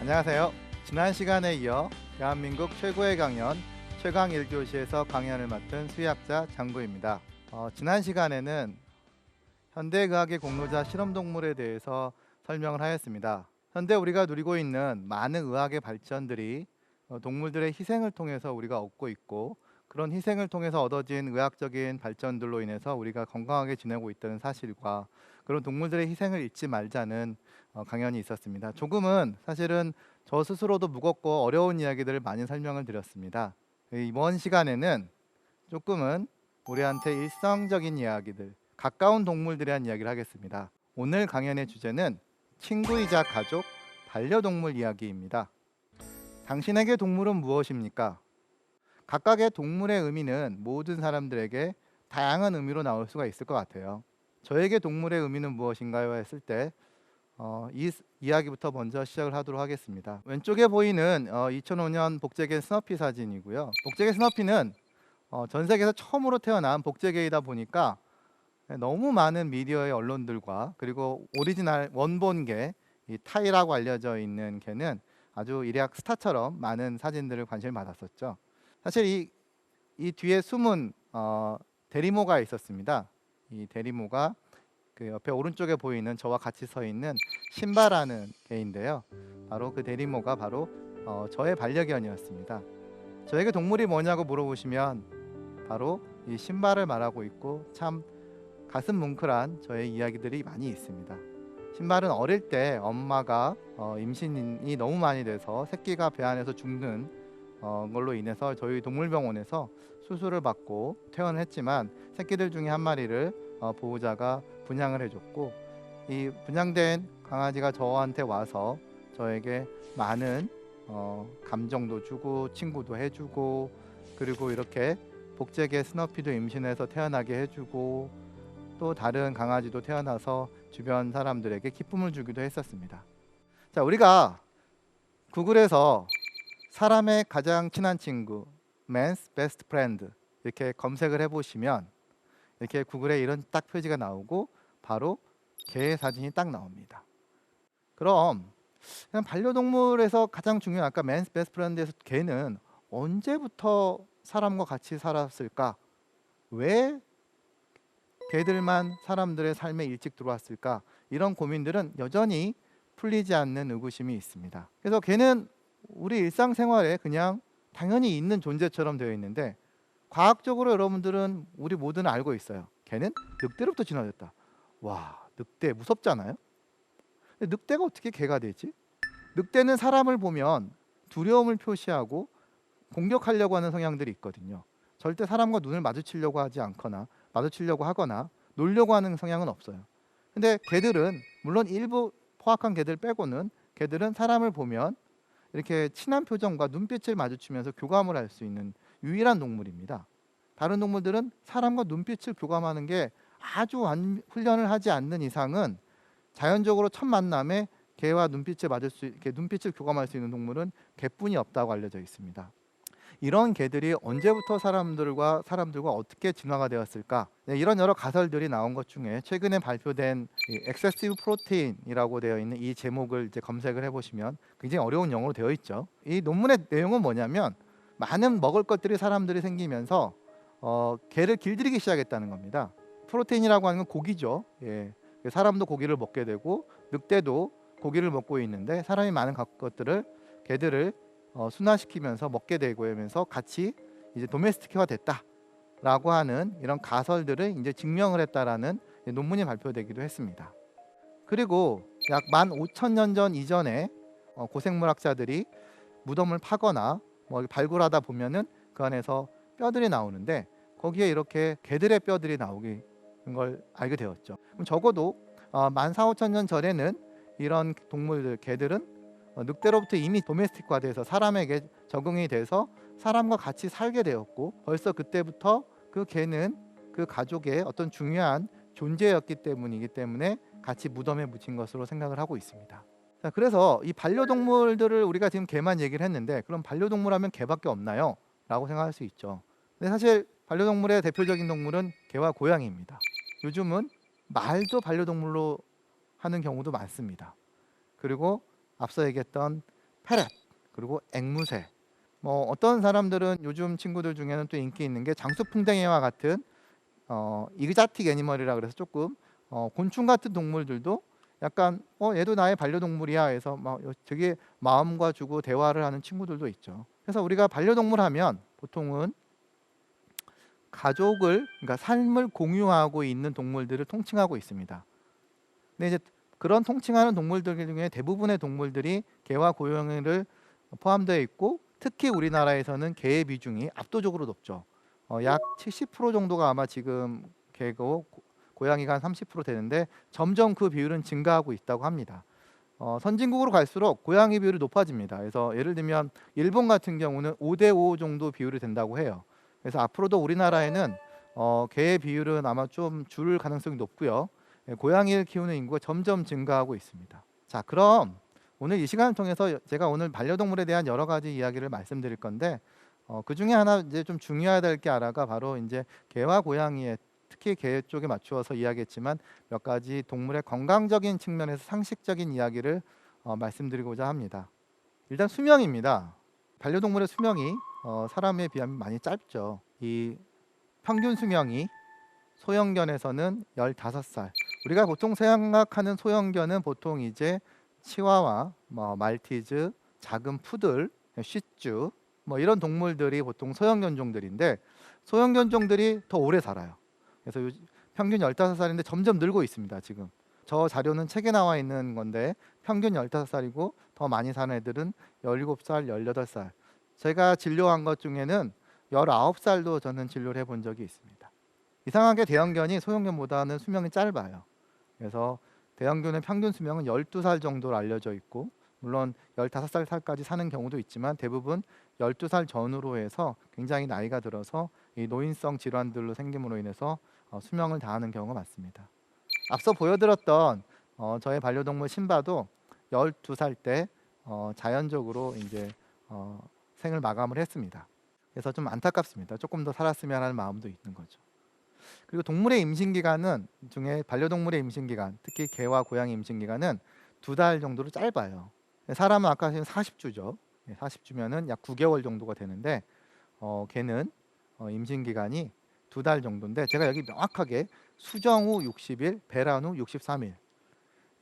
안녕하세요. 지난 시간에 이어 대한민국 최고의 강연 최강 1교시에서 강연을 맡은 수의학자 장구입니다. 지난 시간에는 현대의학의 공로자 실험동물에 대해서 설명을 하였습니다. 현대 우리가 누리고 있는 많은 의학의 발전들이 동물들의 희생을 통해서 우리가 얻고 있고, 그런 희생을 통해서 얻어진 의학적인 발전들로 인해서 우리가 건강하게 지내고 있다는 사실과 그런 동물들의 희생을 잊지 말자는 강연이 있었습니다. 조금은 사실은 저 스스로도 무겁고 어려운 이야기들을 많이 설명을 드렸습니다. 이번 시간에는 조금은 우리한테 일상적인 이야기들, 가까운 동물들에 대한 이야기를 하겠습니다. 오늘 강연의 주제는 친구이자 가족, 반려동물 이야기입니다. 당신에게 동물은 무엇입니까? 각각의 동물의 의미는 모든 사람들에게 다양한 의미로 나올 수가 있을 것 같아요. 저에게 동물의 의미는 무엇인가요? 했을 때 이 이야기부터 먼저 시작을 하도록 하겠습니다. 왼쪽에 보이는 2005년 복제개 스너피 사진이고요. 복제개 스너피는 전 세계에서 처음으로 태어난 복제개이다 보니까 너무 많은 미디어의 언론들과 그리고 오리지널 원본개, 이 타이라고 알려져 있는 개는 아주 일약 스타처럼 많은 사진들을 관심을 받았었죠. 사실 이 뒤에 숨은 대리모가 있었습니다. 이 대리모가 그 옆에 오른쪽에 보이는 저와 같이 서 있는 신바라는 개인데요. 바로 그 대리모가 바로 저의 반려견이었습니다. 저에게 동물이 뭐냐고 물어보시면 바로 이 신바를 말하고 있고, 참 가슴 뭉클한 저의 이야기들이 많이 있습니다. 신발은 어릴 때 엄마가 임신이 너무 많이 돼서 새끼가 배 안에서 죽는 걸로 인해서 저희 동물병원에서 수술을 받고 퇴원을 했지만, 새끼들 중에 한 마리를 보호자가 분양을 해줬고, 이 분양된 강아지가 저한테 와서 저에게 많은 감정도 주고 친구도 해주고, 그리고 이렇게 복제개 스너피도 임신해서 태어나게 해주고, 또 다른 강아지도 태어나서 주변 사람들에게 기쁨을 주기도 했었습니다. 자, 우리가 구글에서 사람의 가장 친한 친구, Man's Best Friend 이렇게 검색을 해보시면 이렇게 구글에 이런 딱 표지가 나오고 바로 개의 사진이 딱 나옵니다. 그럼 그냥 반려동물에서 가장 중요한 아까 Man's Best Friend에서 개는 언제부터 사람과 같이 살았을까? 왜 개들만 사람들의 삶에 일찍 들어왔을까? 이런 고민들은 여전히 풀리지 않는 의구심이 있습니다. 그래서 개는 우리 일상생활에 그냥 당연히 있는 존재처럼 되어 있는데, 과학적으로 여러분들은 우리 모두는 알고 있어요. 개는 늑대로부터 진화됐다. 와, 늑대 무섭잖아요. 근데 늑대가 어떻게 개가 되지? 늑대는 사람을 보면 두려움을 표시하고 공격하려고 하는 성향들이 있거든요. 절대 사람과 눈을 마주치려고 하지 않거나 마주치려고 하거나 놀려고 하는 성향은 없어요. 근데 개들은, 물론 일부 포악한 개들 빼고는, 개들은 사람을 보면 이렇게 친한 표정과 눈빛을 마주치면서 교감을 할 수 있는 유일한 동물입니다. 다른 동물들은 사람과 눈빛을 교감하는 게 아주 훈련을 하지 않는 이상은 자연적으로 첫 만남에 개와 눈빛을 교감할 수 있는 동물은 개뿐이 없다고 알려져 있습니다. 이런 개들이 언제부터 사람들과 어떻게 진화가 되었을까? 이런 여러 가설들이 나온 것 중에 최근에 발표된 Excessive Protein이라고 되어 있는 이 제목을 이제 검색을 해보시면 굉장히 어려운 영어로 되어 있죠. 이 논문의 내용은 뭐냐면, 많은 먹을 것들이 사람들이 생기면서 개를 길들이기 시작했다는 겁니다. 프로테인이라고 하는 건 고기죠. 예. 사람도 고기를 먹게 되고 늑대도 고기를 먹고 있는데, 사람이 많은 것들을, 개들을 순화시키면서 먹게 되고 하면서 같이 이제 도메스티크화 됐다라고 하는 이런 가설들을 이제 증명을 했다라는 논문이 발표되기도 했습니다. 그리고 약 15,000년 전 이전에 고생물학자들이 무덤을 파거나 발굴하다 보면은 그 안에서 뼈들이 나오는데, 거기에 이렇게 개들의 뼈들이 나오는 걸 알게 되었죠. 그럼 적어도 14,500년 전에는 이런 동물들, 개들은 늑대로부터 이미 도메스틱화돼서 사람에게 적응이 돼서 사람과 같이 살게 되었고, 벌써 그때부터 그 개는 그 가족의 어떤 중요한 존재였기 때문에 같이 무덤에 묻힌 것으로 생각을 하고 있습니다. 자, 그래서 이 반려동물들을 우리가 지금 개만 얘기를 했는데, 그럼 반려동물 하면 개밖에 없나요? 라고 생각할 수 있죠. 근데 사실 반려동물의 대표적인 동물은 개와 고양이입니다. 요즘은 말도 반려동물로 하는 경우도 많습니다. 그리고 앞서 얘기했던 페렛, 그리고 앵무새. 뭐 어떤 사람들은 요즘 친구들 중에는 또 인기 있는 게 장수풍뎅이와 같은 이그자틱 애니멀이라 그래서 조금 곤충 같은 동물들도 약간 얘도 나의 반려동물이야 해서 막 되게 마음과 주고 대화를 하는 친구들도 있죠. 그래서 우리가 반려동물 하면 보통은 가족을, 그러니까 삶을 공유하고 있는 동물들을 통칭하고 있습니다. 근데 이제 그런 통칭하는 동물들 중에 대부분의 동물들이 개와 고양이를 포함되어 있고, 특히 우리나라에서는 개의 비중이 압도적으로 높죠. 약 70% 정도가 아마 지금 개고 고양이가 한 30% 되는데, 점점 그 비율은 증가하고 있다고 합니다. 선진국으로 갈수록 고양이 비율이 높아집니다. 그래서 예를 들면 일본 같은 경우는 5대5 정도 비율이 된다고 해요. 그래서 앞으로도 우리나라에는 개의 비율은 아마 좀 줄 가능성이 높고요. 고양이를 키우는 인구가 점점 증가하고 있습니다. 자, 그럼 오늘 이 시간을 통해서 제가 오늘 반려동물에 대한 여러 가지 이야기를 말씀드릴 건데, 그 중에 하나 이제 좀 중요해야 될 게 하나가 바로 이제 개와 고양이의, 특히 개 쪽에 맞추어서 이야기했지만 몇 가지 동물의 건강적인 측면에서 상식적인 이야기를 말씀드리고자 합니다. 일단 수명입니다. 반려동물의 수명이 사람에 비하면 많이 짧죠. 이 평균 수명이 소형견에서는 15살. 우리가 보통 생각하는 소형견은 보통 이제 치와와, 말티즈, 작은 푸들, 쉿주, 뭐 이런 동물들이 보통 소형견종들인데, 소형견종들이 더 오래 살아요. 그래서 평균 15살인데 점점 늘고 있습니다. 지금 저 자료는 책에 나와 있는 건데, 평균 15살이고 더 많이 사는 애들은 17살, 18살. 제가 진료한 것 중에는 19살도 저는 진료를 해본 적이 있습니다. 이상하게 대형견이 소형견보다는 수명이 짧아요. 그래서 대형견의 평균 수명은 12살 정도로 알려져 있고, 물론 15살까지 사는 경우도 있지만 대부분 12살 전후로 해서 굉장히 나이가 들어서 이 노인성 질환들로 생김으로 인해서 수명을 다하는 경우가 많습니다. 앞서 보여드렸던 저의 반려동물 신바도 12살 때 자연적으로 이제 생을 마감을 했습니다. 그래서 좀 안타깝습니다. 조금 더 살았으면 하는 마음도 있는 거죠. 그리고 동물의 임신기간은 중에 반려동물의 임신기간, 특히 개와 고양이 임신기간은 2달 정도로 짧아요. 사람은 아까 40주죠. 40주면은 약 9개월 정도가 되는데, 개는 임신기간이 2달 정도인데, 제가 여기 명확하게 수정 후 60일, 배란 후 63일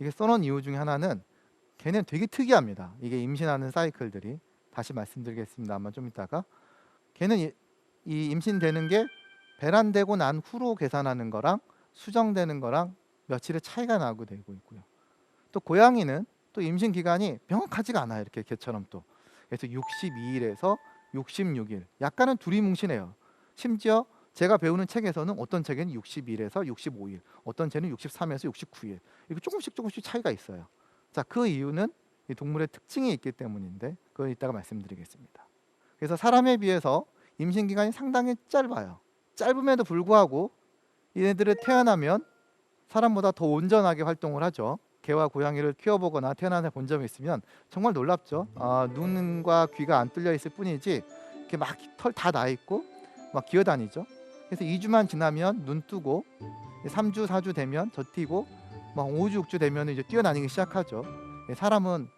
이게 써놓은 이유 중에 하나는, 개는 되게 특이합니다. 이게 임신하는 사이클들이, 다시 말씀드리겠습니다만 좀 이따가. 개는 이 임신되는 게 배란되고 난 후로 계산하는 거랑 수정되는 거랑 며칠의 차이가 나고 되고 있고요. 또 고양이는 또 임신 기간이 명확하지가 않아요. 이렇게 개처럼 또. 그래서 62일에서 66일, 약간은 두리뭉실해요. 심지어 제가 배우는 책에서는 어떤 책에는 60일에서 65일, 어떤 책은 63에서 69일, 이렇게 조금씩 차이가 있어요. 자, 그 이유는 이 동물의 특징이 있기 때문인데, 그건 이따가 말씀드리겠습니다. 그래서 사람에 비해서 임신 기간이 상당히 짧아요. 짧음에도 불구하고 얘네들을 태어나면 사람보다 더 온전하게 활동을 하죠. 개와 고양이를 키워보거나 태어나서 본 점이 있으면 정말 놀랍죠. 눈과 귀가 안 뚫려 있을 뿐이지 이렇게 막 털 다 나 있고 막 기어다니죠. 그래서 2주만 지나면 눈 뜨고, 3주, 4주 되면 젖히고, 막 5주, 6주 되면 이제 뛰어다니기 시작하죠. 사람은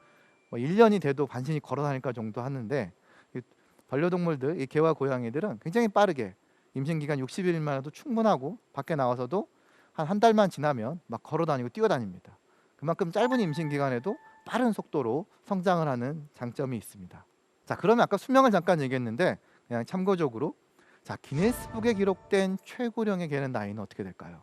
1년이 돼도 간신히 걸어다닐까 정도 하는데, 이 반려동물들, 이 개와 고양이들은 굉장히 빠르게 임신기간 60일만 해도 충분하고, 밖에 나와서도 한 달만 지나면 막 걸어다니고 뛰어다닙니다. 그만큼 짧은 임신기간에도 빠른 속도로 성장을 하는 장점이 있습니다. 자, 그러면 아까 수명을 잠깐 얘기했는데, 그냥 참고적으로, 자, 기네스북에 기록된 최고령의 개는 나이는 어떻게 될까요?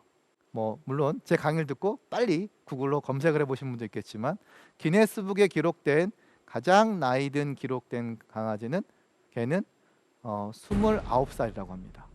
물론 제 강의를 듣고 빨리 구글로 검색을 해보신 분도 있겠지만, 기네스북에 기록된 가장 나이 든 기록된 개는 29살이라고 합니다.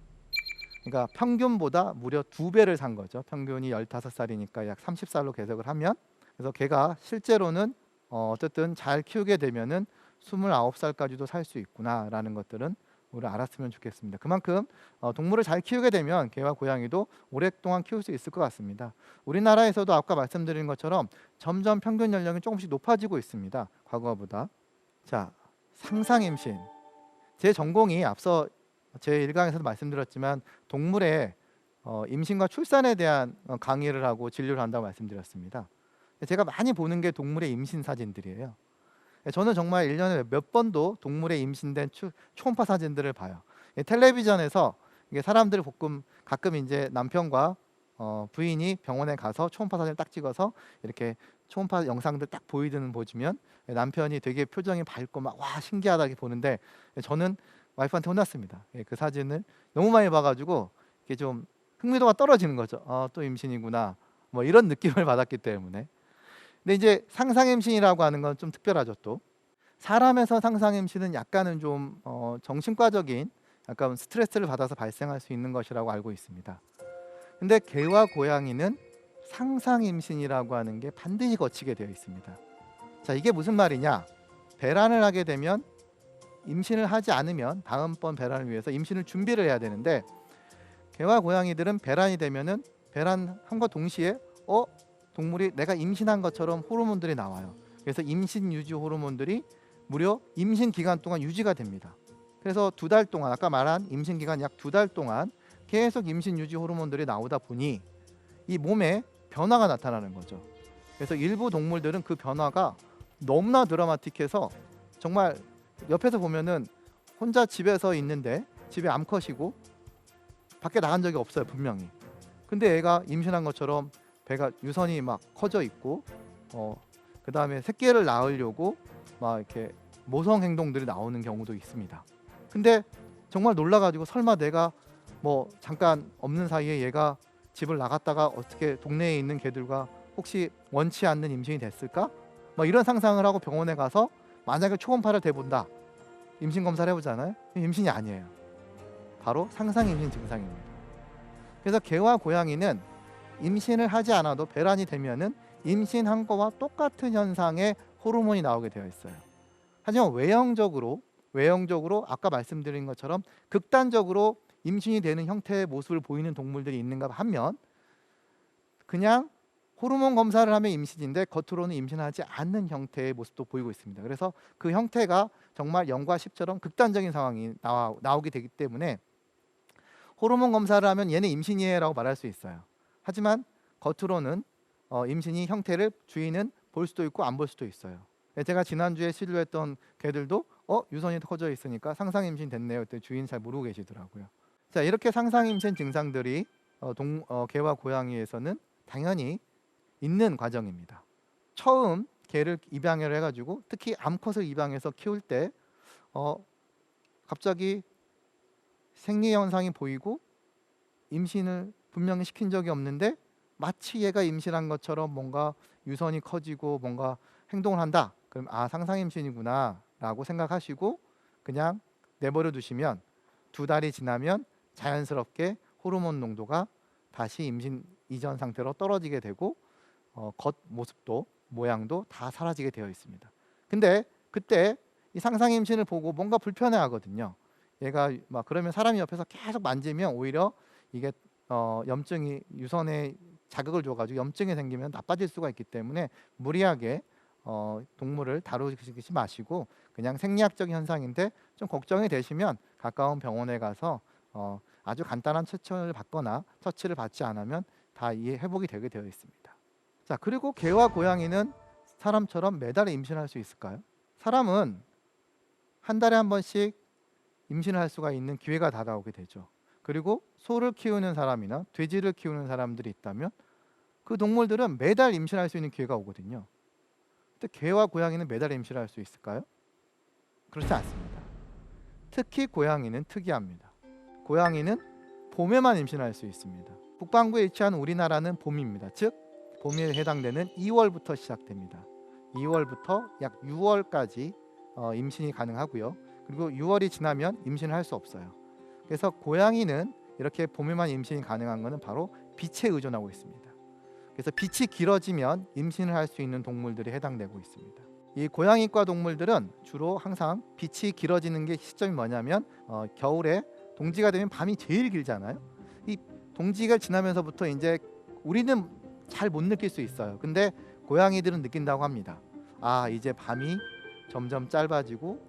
그러니까 평균보다 무려 2배를 산 거죠. 평균이 15살이니까 약 30살로 계속을 하면, 그래서 개가 실제로는 어쨌든 잘 키우게 되면은 29살까지도 살 수 있구나라는 것들은 우리 알았으면 좋겠습니다. 그만큼 동물을 잘 키우게 되면 개와 고양이도 오랫동안 키울 수 있을 것 같습니다. 우리나라에서도 아까 말씀드린 것처럼 점점 평균 연령이 조금씩 높아지고 있습니다. 과거보다. 자, 상상 임신. 제 전공이 앞서 제 1강에서도 말씀드렸지만 동물의 임신과 출산에 대한 강의를 하고 진료를 한다고 말씀드렸습니다. 제가 많이 보는 게 동물의 임신 사진들이에요. 저는 정말 1년에 몇 번도 동물의 임신된 초음파 사진들을 봐요. 텔레비전에서 이게 사람들을 가끔 이제 남편과 부인이 병원에 가서 초음파 사진을 딱 찍어서 이렇게 초음파 영상들 딱 보여주면 남편이 되게 표정이 밝고 막 와 신기하다 이렇게 보는데, 저는 와이프한테 혼났습니다. 그 사진을 너무 많이 봐가지고 이게 좀 흥미도가 떨어지는 거죠. 또 임신이구나 뭐 이런 느낌을 받았기 때문에. 근데 이제 상상 임신이라고 하는 건 좀 특별하죠. 또 사람에서 상상 임신은 약간은 좀 정신과적인 약간 스트레스를 받아서 발생할 수 있는 것이라고 알고 있습니다. 근데 개와 고양이는 상상 임신이라고 하는 게 반드시 거치게 되어 있습니다. 자, 이게 무슨 말이냐? 배란을 하게 되면, 임신을 하지 않으면 다음번 배란을 위해서 임신을 준비를 해야 되는데, 개와 고양이들은 배란이 되면은 배란함과 동시에 동물이 내가 임신한 것처럼 호르몬들이 나와요. 그래서 임신 유지 호르몬들이 무려 임신 기간 동안 유지가 됩니다. 그래서 2달 동안, 아까 말한 임신 기간 약 2달 동안 계속 임신 유지 호르몬들이 나오다 보니 이 몸에 변화가 나타나는 거죠. 그래서 일부 동물들은 그 변화가 너무나 드라마틱해서 정말 옆에서 보면은 혼자 집에서 있는데 집에 암컷이고 밖에 나간 적이 없어요, 분명히. 근데 애가 임신한 것처럼 배가 유선이 막 커져 있고 그 다음에 새끼를 낳으려고 막 이렇게 모성 행동들이 나오는 경우도 있습니다. 근데 정말 놀라가지고 설마 내가 뭐 잠깐 없는 사이에 얘가 집을 나갔다가 어떻게 동네에 있는 개들과 혹시 원치 않는 임신이 됐을까? 뭐 이런 상상을 하고 병원에 가서 만약에 초음파를 대본다, 임신 검사를 해보잖아요. 임신이 아니에요. 바로 상상 임신 증상입니다. 그래서 개와 고양이는 임신을 하지 않아도 배란이 되면은 임신한 거와 똑같은 현상의 호르몬이 나오게 되어 있어요. 하지만 외형적으로 아까 말씀드린 것처럼 극단적으로 임신이 되는 형태의 모습을 보이는 동물들이 있는가 하면, 그냥 호르몬 검사를 하면 임신인데 겉으로는 임신하지 않는 형태의 모습도 보이고 있습니다. 그래서 그 형태가 정말 0과 10처럼 극단적인 상황이 나오게 되기 때문에 호르몬 검사를 하면 얘는 임신이에요 라고 말할 수 있어요. 하지만 겉으로는 임신이 형태를 주인은 볼 수도 있고 안 볼 수도 있어요. 제가 지난주에 시도했던 개들도 유선이 커져 있으니까 상상 임신 됐네요. 그때 주인 잘 모르고 계시더라고요. 자, 이렇게 상상 임신 증상들이 개와 고양이에서는 당연히 있는 과정입니다. 처음 개를 입양을 해가지고 특히 암컷을 입양해서 키울 때 갑자기 생리 현상이 보이고 임신을 분명히 시킨 적이 없는데 마치 얘가 임신한 것처럼 뭔가 유선이 커지고 뭔가 행동을 한다. 그럼 상상 임신이구나 라고 생각하시고 그냥 내버려 두시면 2달이 지나면 자연스럽게 호르몬 농도가 다시 임신 이전 상태로 떨어지게 되고 겉 모습도 모양도 다 사라지게 되어 있습니다. 근데 그때 이 상상 임신을 보고 뭔가 불편해 하거든요. 얘가 막 그러면 사람이 옆에서 계속 만지면 오히려 이게 염증이 유선에 자극을 줘가지고 염증이 생기면 나빠질 수가 있기 때문에 무리하게 동물을 다루지 마시고 그냥 생리학적 현상인데 좀 걱정이 되시면 가까운 병원에 가서 아주 간단한 처치를 받거나 처치를 받지 않으면 다 회복이 되게 되어 있습니다. 자, 그리고 개와 고양이는 사람처럼 매달 임신할 수 있을까요? 사람은 한 달에 한 번씩 임신을 할 수가 있는 기회가 다가오게 되죠. 그리고 소를 키우는 사람이나 돼지를 키우는 사람들이 있다면 그 동물들은 매달 임신할 수 있는 기회가 오거든요. 근데 개와 고양이는 매달 임신할 수 있을까요? 그렇지 않습니다. 특히 고양이는 특이합니다. 고양이는 봄에만 임신할 수 있습니다. 북반구에 위치한 우리나라는 봄입니다. 즉 봄에 해당되는 2월부터 시작됩니다. 2월부터 약 6월까지 임신이 가능하고요. 그리고 6월이 지나면 임신을 할 수 없어요. 그래서 고양이는 이렇게 봄에만 임신이 가능한 것은 바로 빛에 의존하고 있습니다. 그래서 빛이 길어지면 임신을 할 수 있는 동물들이 해당되고 있습니다. 이 고양이과 동물들은 주로 항상 빛이 길어지는 게 시점이 뭐냐면 겨울에 동지가 되면 밤이 제일 길잖아요. 이 동지가 지나면서부터 이제 우리는 잘 못 느낄 수 있어요. 근데 고양이들은 느낀다고 합니다. 이제 밤이 점점 짧아지고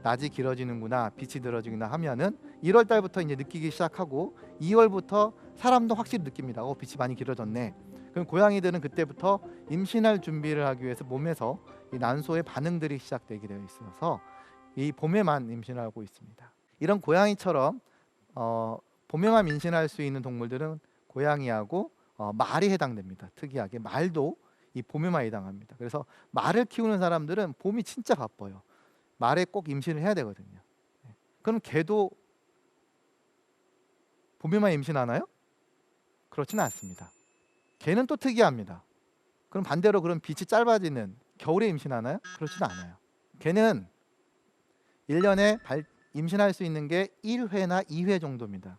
낮이 길어지는구나, 빛이 늘어지구나 하면은 1월 달부터 이제 느끼기 시작하고 2월부터 사람도 확실히 느낍니다. 빛이 많이 길어졌네. 그럼 고양이들은 그때부터 임신할 준비를 하기 위해서 몸에서 이 난소의 반응들이 시작되게 되어 있어서 이 봄에만 임신하고 있습니다. 이런 고양이처럼 봄에만 임신할 수 있는 동물들은 고양이하고 말이 해당됩니다. 특이하게 말도 이 봄에만 해당합니다. 그래서 말을 키우는 사람들은 봄이 진짜 바빠요. 말에 꼭 임신을 해야 되거든요. 그럼 개도 봄에만 임신하나요? 그렇지는 않습니다. 개는 또 특이합니다. 그럼 반대로 그럼 빛이 짧아지는 겨울에 임신하나요? 그렇지는 않아요. 개는 1년에 임신할 수 있는 게 1회나 2회 정도입니다.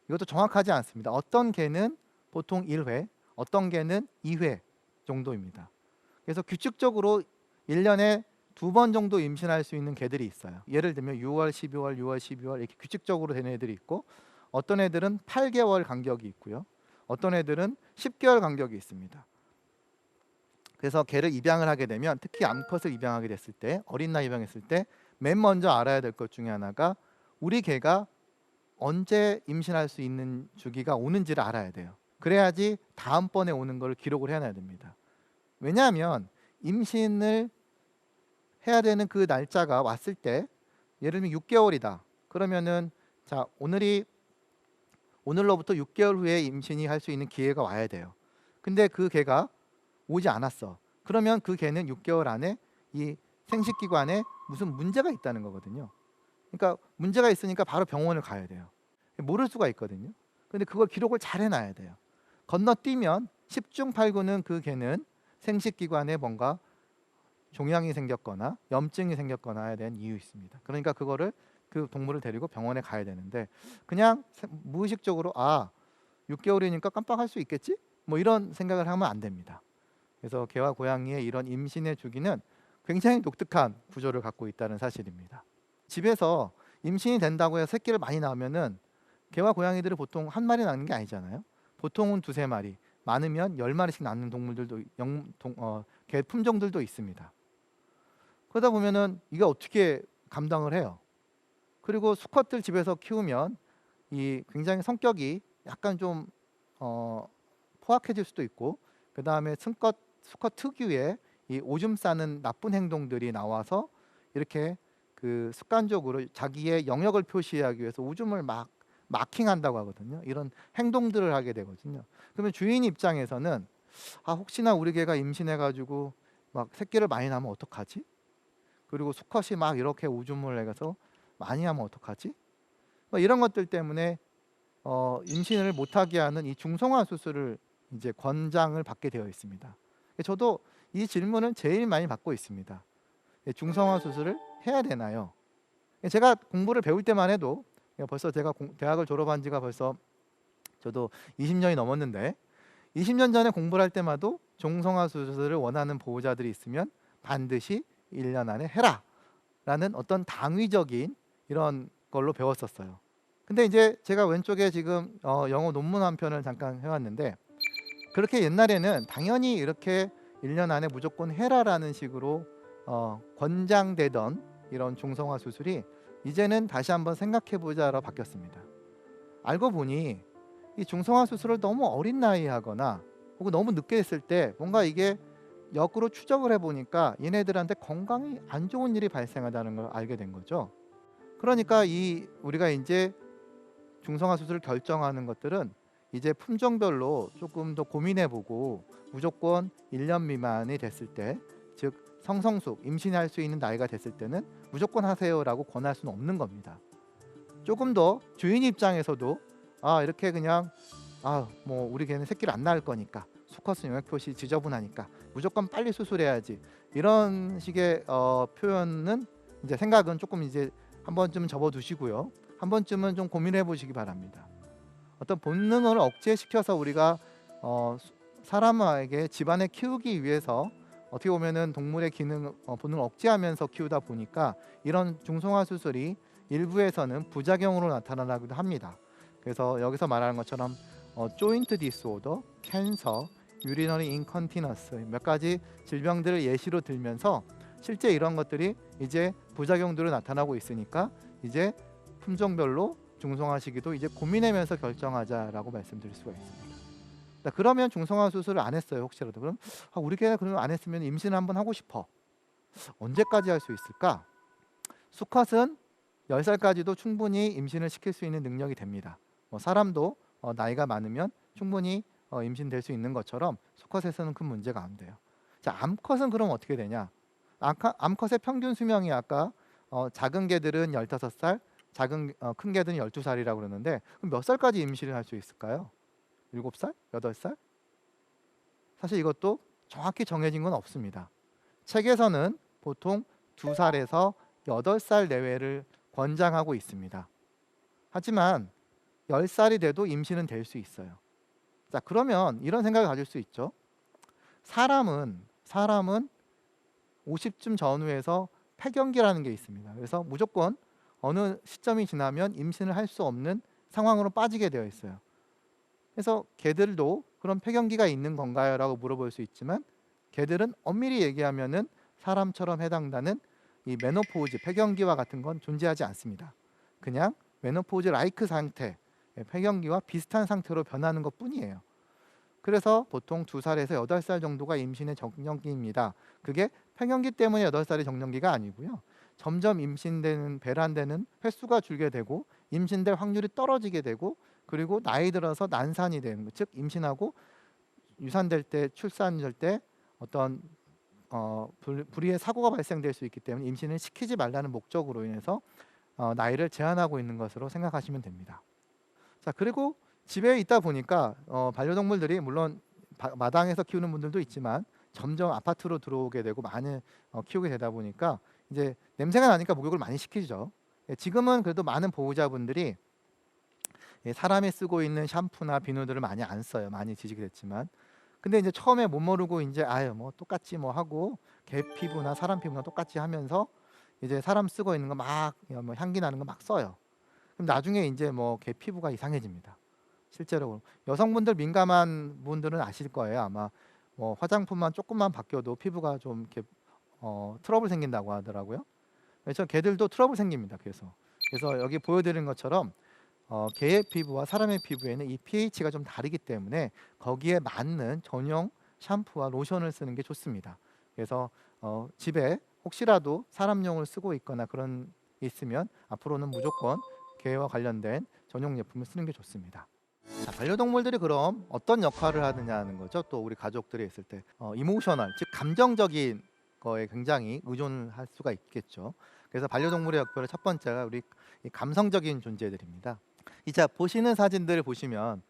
이것도 정확하지 않습니다. 어떤 개는 보통 1회, 어떤 개는 2회 정도입니다. 그래서 규칙적으로 1년에 2번 정도 임신할 수 있는 개들이 있어요. 예를 들면 6월, 12월, 6월, 12월 이렇게 규칙적으로 되는 애들이 있고, 어떤 애들은 8개월 간격이 있고요. 어떤 애들은 10개월 간격이 있습니다. 그래서 개를 입양을 하게 되면, 특히 암컷을 입양하게 됐을 때, 어린 나이 입양했을 때 맨 먼저 알아야 될 것 중에 하나가 우리 개가 언제 임신할 수 있는 주기가 오는지를 알아야 돼요. 그래야지 다음번에 오는 걸 기록을 해놔야 됩니다. 왜냐하면 임신을 해야 되는 그 날짜가 왔을 때, 예를 들면 6개월이다. 그러면은 자, 오늘로부터 6개월 후에 임신이 할 수 있는 기회가 와야 돼요. 근데 그 개가 오지 않았어. 그러면 그 개는 6개월 안에 이 생식기관에 무슨 문제가 있다는 거거든요. 그러니까 문제가 있으니까 바로 병원을 가야 돼요. 모를 수가 있거든요. 근데 그걸 기록을 잘 해놔야 돼요. 건너뛰면 10중 8구는 그 개는 생식기관에 뭔가 종양이 생겼거나 염증이 생겼거나에 대한 이유 있습니다. 그러니까 그거를 그 동물을 데리고 병원에 가야 되는데, 그냥 무의식적으로 6개월이니까 깜빡할 수 있겠지? 뭐 이런 생각을 하면 안 됩니다. 그래서 개와 고양이의 이런 임신의 주기는 굉장히 독특한 구조를 갖고 있다는 사실입니다. 집에서 임신이 된다고 해서 새끼를 많이 낳으면은 개와 고양이들이 보통 한 마리 낳는 게 아니잖아요. 보통은 2~3마리, 많으면 10마리씩 낳는 동물들도 개 품종들도 있습니다. 그러다 보면은 이게 어떻게 감당을 해요? 그리고 수컷들 집에서 키우면 이 굉장히 성격이 약간 좀 포악해질 수도 있고, 그 다음에 수컷 특유의 이 오줌 싸는 나쁜 행동들이 나와서 이렇게 그 습관적으로 자기의 영역을 표시하기 위해서 오줌을 막 마킹한다고 하거든요. 이런 행동들을 하게 되거든요. 그러면 주인 입장에서는 혹시나 우리 개가 임신해가지고 막 새끼를 많이 낳으면 어떡하지? 그리고 수컷이 막 이렇게 오줌을 내서 많이 하면 어떡하지? 이런 것들 때문에 임신을 못하게 하는 이 중성화 수술을 이제 권장을 받게 되어 있습니다. 저도 이 질문을 제일 많이 받고 있습니다. 중성화 수술을 해야 되나요? 제가 공부를 배울 때만 해도, 벌써 제가 대학을 졸업한 지가 벌써 저도 20년이 넘었는데, 20년 전에 공부를 할 때마다 중성화 수술을 원하는 보호자들이 있으면 반드시 1년 안에 해라 라는 어떤 당위적인 이런 걸로 배웠었어요. 근데 이제 제가 왼쪽에 지금 영어 논문 한 편을 잠깐 해왔는데, 그렇게 옛날에는 당연히 이렇게 1년 안에 무조건 해라라는 식으로 권장되던 이런 중성화 수술이 이제는 다시 한번 생각해보자로 바뀌었습니다. 알고 보니 이 중성화 수술을 너무 어린 나이에 하거나 혹은 너무 늦게 했을 때 뭔가 이게 역으로 추적을 해보니까 얘네들한테 건강이 안 좋은 일이 발생하다는 걸 알게 된 거죠. 그러니까 우리가 이제 중성화 수술을 결정하는 것들은 이제 품종별로 조금 더 고민해보고, 무조건 1년 미만이 됐을 때, 즉 성성숙, 임신할 수 있는 나이가 됐을 때는 무조건 하세요라고 권할 수는 없는 겁니다. 조금 더 주인 입장에서도 이렇게 그냥 뭐 우리 개는 새끼를 안 낳을 거니까, 수컷은 영역표시 지저분하니까 무조건 빨리 수술해야지, 이런 식의 표현은 이제 생각은 조금 이제 한 번쯤은 접어두시고요. 한 번쯤은 좀 고민해 보시기 바랍니다. 어떤 본능을 억제시켜서 우리가 사람에게 집안에 키우기 위해서 어떻게 보면은 동물의 본능을 억제하면서 키우다 보니까 이런 중성화 수술이 일부에서는 부작용으로 나타나기도 합니다. 그래서 여기서 말하는 것처럼 조인트 디스오더, 캔서, 유리너리 인컨티너스 몇 가지 질병들을 예시로 들면서 실제 이런 것들이 이제 부작용들로 나타나고 있으니까 이제 품종별로 중성화 시기도 이제 고민하면서 결정하자라고 말씀드릴 수가 있습니다. 그러면 중성화 수술을 안 했어요. 혹시라도 그럼 우리 개가 그러면 안 했으면 임신을 한번 하고 싶어. 언제까지 할 수 있을까? 수컷은 10살까지도 충분히 임신을 시킬 수 있는 능력이 됩니다. 사람도 나이가 많으면 충분히 임신될 수 있는 것처럼 수컷에서는 큰 문제가 안 돼요. 자, 암컷은 그럼 어떻게 되냐? 암컷의 평균 수명이 아까 작은 개들은 15살, 큰 개들은 12살이라고 그러는데 그럼 몇 살까지 임신을 할 수 있을까요? 7살? 8살? 사실 이것도 정확히 정해진 건 없습니다. 책에서는 보통 2살에서 8살 내외를 권장하고 있습니다. 하지만 10살이 돼도 임신은 될 수 있어요. 자, 그러면 이런 생각을 가질 수 있죠. 사람은 50쯤 전후에서 폐경기라는 게 있습니다. 그래서 무조건 어느 시점이 지나면 임신을 할 수 없는 상황으로 빠지게 되어 있어요. 그래서 개들도 그런 폐경기가 있는 건가요? 라고 물어볼 수 있지만 개들은 엄밀히 얘기하면은 사람처럼 해당되는 이 메노포즈, 폐경기와 같은 건 존재하지 않습니다. 그냥 메노포즈 라이크 상태, 폐경기와 비슷한 상태로 변하는 것 뿐이에요. 그래서 보통 2살에서 8살 정도가 임신의 정년기입니다. 그게 폐경기 때문에 8살이 정년기가 아니고요. 점점 배란되는 횟수가 줄게 되고 임신될 확률이 떨어지게 되고 그리고 나이 들어서 난산이 되는 것, 즉 임신하고 유산될 때, 출산될 때 어떤 불의의 사고가 발생될 수 있기 때문에 임신을 시키지 말라는 목적으로 인해서 나이를 제한하고 있는 것으로 생각하시면 됩니다. 자, 그리고 집에 있다 보니까 반려동물들이 물론 마당에서 키우는 분들도 있지만 점점 아파트로 들어오게 되고 많이 키우게 되다 보니까 이제 냄새가 나니까 목욕을 많이 시키죠. 지금은 그래도 많은 보호자분들이 사람이 쓰고 있는 샴푸나 비누들을 많이 안 써요. 많이 지지게 됐지만. 근데 이제 처음에 못 모르고 이제 아유 뭐 똑같지 뭐 하고 개 피부나 사람 피부나 똑같이 하면서 이제 사람 쓰고 있는 거 막 뭐 향기 나는 거 막 써요. 그럼 나중에 이제 뭐 개 피부가 이상해집니다. 실제로 여성분들 민감한 분들은 아실 거예요. 아마 뭐 화장품만 조금만 바뀌어도 피부가 좀 이렇게 트러블 생긴다고 하더라고요. 그래서 개들도 트러블 생깁니다. 그래서 여기 보여드린 것처럼 개의 피부와 사람의 피부에는 이 pH가 좀 다르기 때문에 거기에 맞는 전용 샴푸와 로션을 쓰는 게 좋습니다. 그래서 집에 혹시라도 사람용을 쓰고 있거나 그런 게 있으면 앞으로는 무조건 개와 관련된 전용 제품을 쓰는 게 좋습니다. 자, 반려동물들이 그럼 어떤 역할을 하느냐는 거죠. 또 우리 가족들이 있을 때 이모셔널, 즉 감정적인 거에 굉장히 의존을 할 수가 있겠죠. 그래서 반려동물의 역할의 첫 번째가 우리 이 감성적인 존재들입니다. 이제 보시는 사진들을 보시면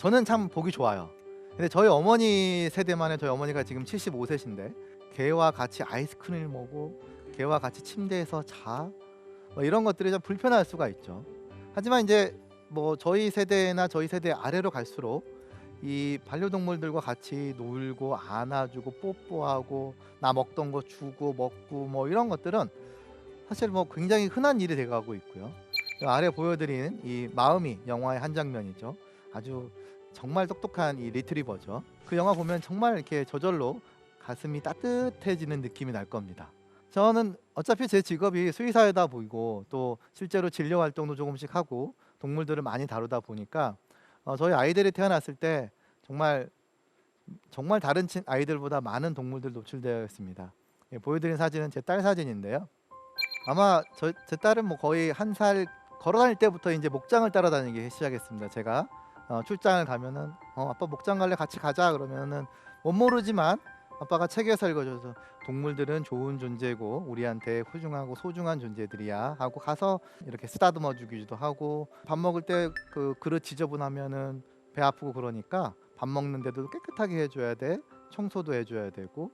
저는 참 보기 좋아요. 근데 저희 어머니 세대만 해 저희 어머니가 지금 75세신데 개와 같이 아이스크림을 먹고 개와 같이 침대에서 뭐 이런 것들이 좀 불편할 수가 있죠. 하지만 이제 뭐 저희 세대나 저희 세대 아래로 갈수록 이 반려동물들과 같이 놀고 안아주고 뽀뽀하고 나 먹던 거 주고 먹고 뭐 이런 것들은 사실 뭐 굉장히 흔한 일이 돼가고 있고요. 아래 보여드리는 이 마음이 영화의 한 장면이죠. 아주 정말 똑똑한 이 리트리버죠. 그 영화 보면 정말 이렇게 저절로 가슴이 따뜻해지는 느낌이 날 겁니다. 저는 어차피 제 직업이 수의사이다 보이고 또 실제로 진료 활동도 조금씩 하고 동물들을 많이 다루다 보니까 저희 아이들이 태어났을 때 정말 다른 아이들보다 많은 동물들 노출되어 있습니다. 보여드린 사진은 제 딸 사진인데요. 아마 제 딸은 뭐 거의 1살 걸어다닐 때부터 이제 목장을 따라다니기 시작했습니다. 제가 출장을 가면은 아빠 목장 갈래 같이 가자 그러면은 못 모르지만 아빠가 책에서 읽어줘서 동물들은 좋은 존재고 우리한테 훌륭하고 소중한 존재들이야 하고 가서 이렇게 쓰다듬어 주기도 하고 밥 먹을 때 그 그릇 지저분하면은 배 아프고 그러니까 밥 먹는데도 깨끗하게 해줘야 돼. 청소도 해줘야 되고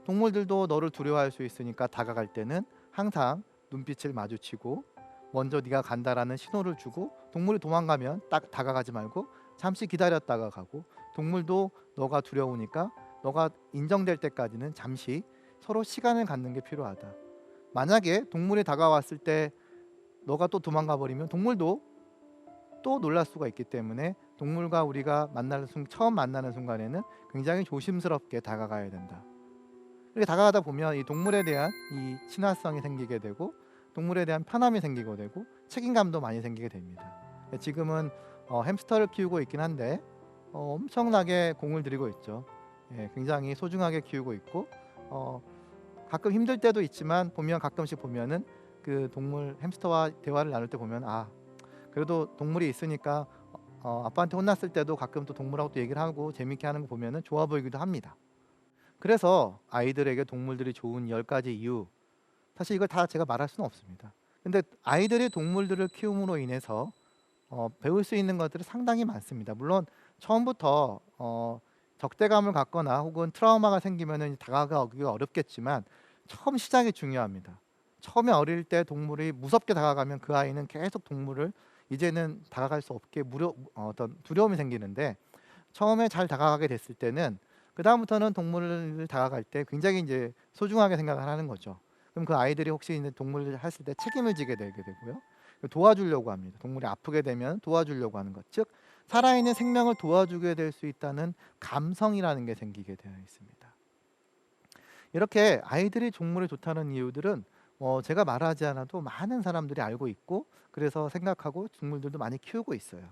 동물들도 너를 두려워할 수 있으니까 다가갈 때는 항상 눈빛을 마주치고 먼저 네가 간다라는 신호를 주고 동물이 도망가면 딱 다가가지 말고 잠시 기다렸다가 가고 동물도 너가 두려우니까 너가 인정될 때까지는 잠시 서로 시간을 갖는 게 필요하다. 만약에 동물이 다가왔을 때 너가 또 도망가 버리면 동물도 또 놀랄 수가 있기 때문에 동물과 우리가 처음 만나는 순간에는 굉장히 조심스럽게 다가가야 된다. 이렇게 다가가다 보면 이 동물에 대한 이 친화성이 생기게 되고 동물에 대한 편함이 생기게 되고 책임감도 많이 생기게 됩니다. 지금은 햄스터를 키우고 있긴 한데 엄청나게 공을 들이고 있죠. 굉장히 소중하게 키우고 있고 가끔 힘들 때도 있지만 보면 가끔씩 보면은 그 동물 햄스터와 대화를 나눌 때 보면 그래도 동물이 있으니까 아빠한테 혼났을 때도 가끔 또 동물하고 또 얘기를 하고 재밌게 하는 거 보면은 좋아 보이기도 합니다. 그래서 아이들에게 동물들이 좋은 10가지 이유, 사실 이걸 다 제가 말할 수는 없습니다. 근데 아이들이 동물들을 키움으로 인해서 배울 수 있는 것들이 상당히 많습니다. 물론 처음부터 적대감을 갖거나 혹은 트라우마가 생기면은 다가가기가 어렵겠지만 처음 시작이 중요합니다. 처음에 어릴 때 동물이 무섭게 다가가면 그 아이는 계속 동물을 이제는 다가갈 수 없게 어떤 두려움이 생기는데, 처음에 잘 다가가게 됐을 때는 그다음부터는 동물을 다가갈 때 굉장히 이제 소중하게 생각을 하는 거죠. 그럼 그 아이들이 혹시 이제 동물을 했을 때 책임을 지게 되게 되고요. 도와주려고 합니다. 동물이 아프게 되면 도와주려고 하는 것. 즉 살아있는 생명을 도와주게 될 수 있다는 감성이라는 게 생기게 되어 있습니다. 이렇게 아이들이 동물이 좋다는 이유들은 제가 말하지 않아도 많은 사람들이 알고 있고, 그래서 생각하고 동물들도 많이 키우고 있어요.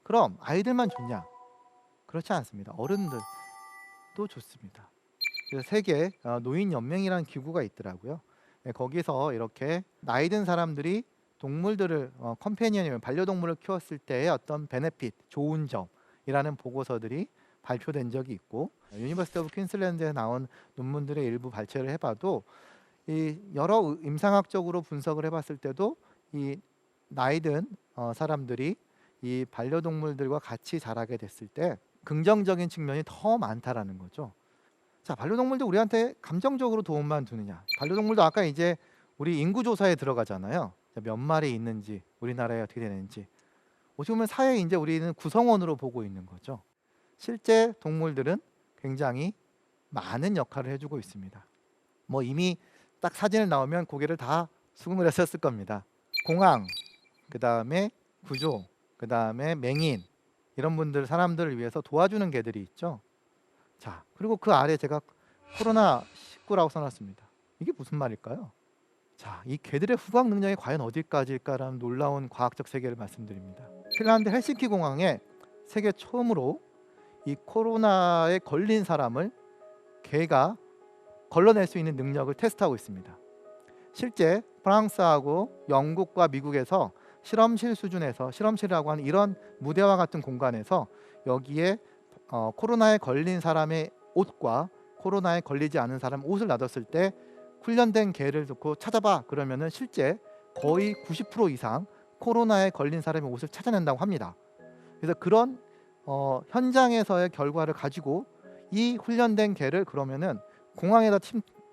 그럼 아이들만 좋냐? 그렇지 않습니다. 어른들도 좋습니다. 그래서 세계 노인 연맹이라는 기구가 있더라고요. 네, 거기서 이렇게 나이 든 사람들이 동물들을 컴패니언이면 반려동물을 키웠을 때의 어떤 베네핏, 좋은 점이라는 보고서들이 발표된 적이 있고, 유니버시티 오브 퀸슬랜드에 나온 논문들의 일부 발췌를 해봐도 이 여러 임상학적으로 분석을 해봤을 때도 이 나이 든 사람들이 이 반려동물들과 같이 자라게 됐을 때 긍정적인 측면이 더 많다라는 거죠. 자, 반려동물도 우리한테 감정적으로 도움만 주느냐? 반려동물도 아까 이제 우리 인구 조사에 들어가잖아요. 몇 마리 있는지, 우리나라에 어떻게 되는지. 어떻게 보면 사회에 이제 우리는 구성원으로 보고 있는 거죠. 실제 동물들은 굉장히 많은 역할을 해주고 있습니다. 뭐 이미 딱 사진을 나오면 고개를 다 수긍을 했었을 겁니다. 공항, 그 다음에 구조, 그 다음에 맹인, 이런 분들, 사람들을 위해서 도와주는 개들이 있죠. 자, 그리고 그 아래 제가 코로나19라고 써놨습니다. 이게 무슨 말일까요? 자, 이 개들의 후각 능력이 과연 어디까지일까라는 놀라운 과학적 세계를 말씀드립니다. 핀란드 헬싱키 공항에 세계 처음으로 이 코로나에 걸린 사람을 개가 걸러낼 수 있는 능력을 테스트하고 있습니다. 실제 프랑스하고 영국과 미국에서 실험실 수준에서, 실험실이라고 하는 이런 무대와 같은 공간에서 여기에 코로나에 걸린 사람의 옷과 코로나에 걸리지 않은 사람 옷을 놔뒀을 때 훈련된 개를 놓고 찾아봐 그러면은 실제 거의 90% 이상 코로나에 걸린 사람의 옷을 찾아낸다고 합니다. 그래서 그런 현장에서의 결과를 가지고 이 훈련된 개를 그러면은 공항에다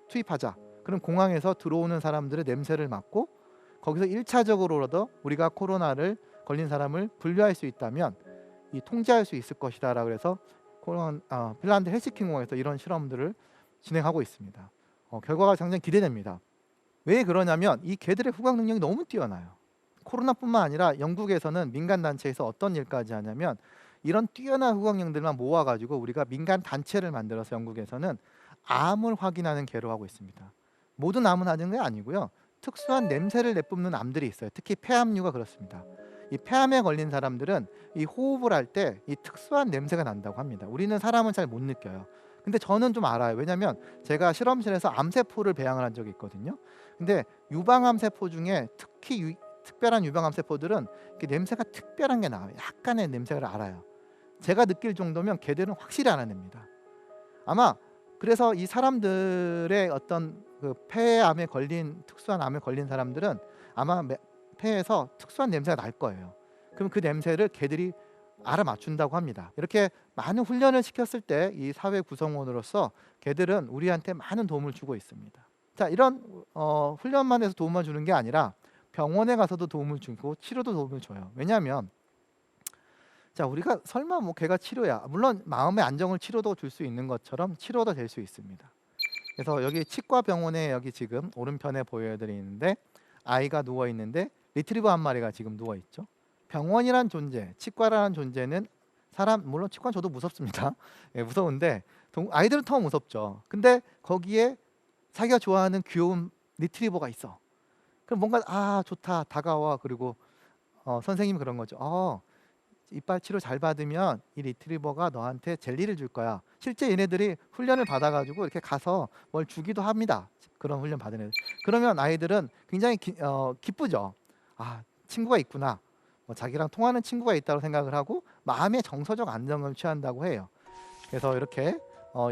투입하자. 그럼 공항에서 들어오는 사람들의 냄새를 맡고 거기서 1차적으로라도 우리가 코로나를 걸린 사람을 분류할 수 있다면 이 통제할 수 있을 것이다 라고 해서 핀란드 헬싱키 공항에서 이런 실험들을 진행하고 있습니다. 결과가 상당히 기대됩니다. 왜 그러냐면 이 개들의 후각 능력이 너무 뛰어나요. 코로나뿐만 아니라 영국에서는 민간 단체에서 어떤 일까지 하냐면 이런 뛰어난 후각력들만 모아가지고 우리가 민간 단체를 만들어서 영국에서는 암을 확인하는 개로 하고 있습니다. 모든 암은 하는 게 아니고요. 특수한 냄새를 내뿜는 암들이 있어요. 특히 폐암류가 그렇습니다. 이 폐암에 걸린 사람들은 이 호흡을 할 때 이 특수한 냄새가 난다고 합니다. 우리는 사람은 잘 못 느껴요. 근데 저는 좀 알아요. 왜냐하면 제가 실험실에서 암세포를 배양을 한 적이 있거든요. 근데 유방암 세포 중에 특히 특별한 유방암 세포들은 냄새가 특별한 게 나와요. 약간의 냄새를 알아요. 제가 느낄 정도면 개들은 확실히 알아냅니다. 아마 그래서 이 사람들의 어떤 그 폐암에 걸린, 특수한 암에 걸린 사람들은 아마 폐에서 특수한 냄새가 날 거예요. 그럼 그 냄새를 개들이 알아맞춘다고 합니다. 이렇게 많은 훈련을 시켰을 때 이 사회 구성원으로서 개들은 우리한테 많은 도움을 주고 있습니다. 자, 이런 훈련만 해서 도움을 주는 게 아니라 병원에 가서도 도움을 주고 치료도 도움을 줘요. 왜냐하면 자, 우리가 설마 뭐 개가 치료야, 물론 마음의 안정을 치료도 줄 수 있는 것처럼 치료도 될 수 있습니다. 그래서 여기 치과 병원에 여기 지금 오른편에 보여드리는데 아이가 누워 있는데 리트리버 한 마리가 지금 누워 있죠. 병원이란 존재, 치과라는 존재는 사람, 물론 치과는 저도 무섭습니다. 예, 무서운데 아이들은 더 무섭죠. 근데 거기에 자기가 좋아하는 귀여운 리트리버가 있어. 그럼 뭔가 좋다, 다가와. 그리고 선생님이 그런 거죠. 이빨 치료 잘 받으면 이 리트리버가 너한테 젤리를 줄 거야. 실제 얘네들이 훈련을 받아가지고 이렇게 가서 뭘 주기도 합니다. 그런 훈련 받은 애들. 그러면 아이들은 굉장히 기쁘죠. 아, 친구가 있구나. 뭐 자기랑 통하는 친구가 있다고 생각을 하고 마음의 정서적 안정감을 취한다고 해요. 그래서 이렇게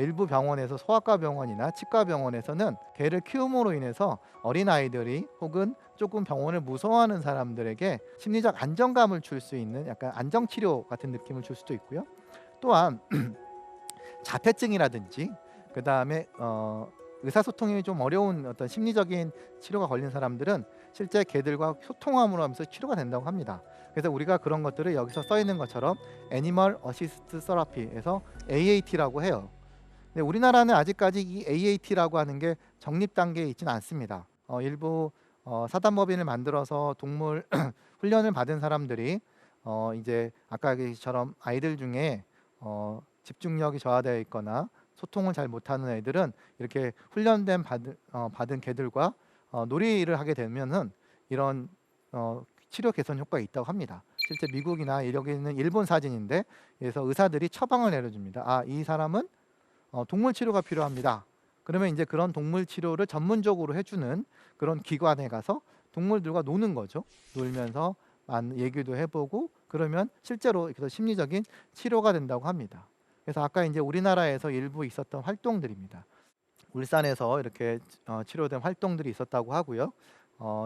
일부 병원에서 소아과 병원이나 치과 병원에서는 개를 키움으로 인해서 어린아이들이 혹은 조금 병원을 무서워하는 사람들에게 심리적 안정감을 줄 수 있는 약간 안정치료 같은 느낌을 줄 수도 있고요. 또한 자폐증이라든지 그다음에 의사소통이 좀 어려운 어떤 심리적인 치료가 걸린 사람들은 실제 개들과 소통함으로 하면서 치료가 된다고 합니다. 그래서 우리가 그런 것들을 여기서 써 있는 것처럼 애니멀 어시스트 서라피에서 AAT라고 해요. 근데 우리나라는 아직까지 이 AAT라고 하는 게 정립 단계에 있지는 않습니다. 일부 사단법인을 만들어서 동물 훈련을 받은 사람들이 이제 아까 얘기처럼 아이들 중에 집중력이 저하되어 있거나 소통을 잘 못하는 애들은 이렇게 훈련된 받은 개들과 놀이를 하게 되면은 이런 치료 개선 효과가 있다고 합니다. 실제 미국이나 여기는 일본 사진인데, 그래서 의사들이 처방을 내려줍니다. 아, 이 사람은 동물 치료가 필요합니다. 그러면 이제 그런 동물 치료를 전문적으로 해주는 그런 기관에 가서 동물들과 노는 거죠. 놀면서 얘기도 해보고 그러면 실제로 그래서 심리적인 치료가 된다고 합니다. 그래서 아까 이제 우리나라에서 일부 있었던 활동들입니다. 울산에서 이렇게 치료된 활동들이 있었다고 하고요.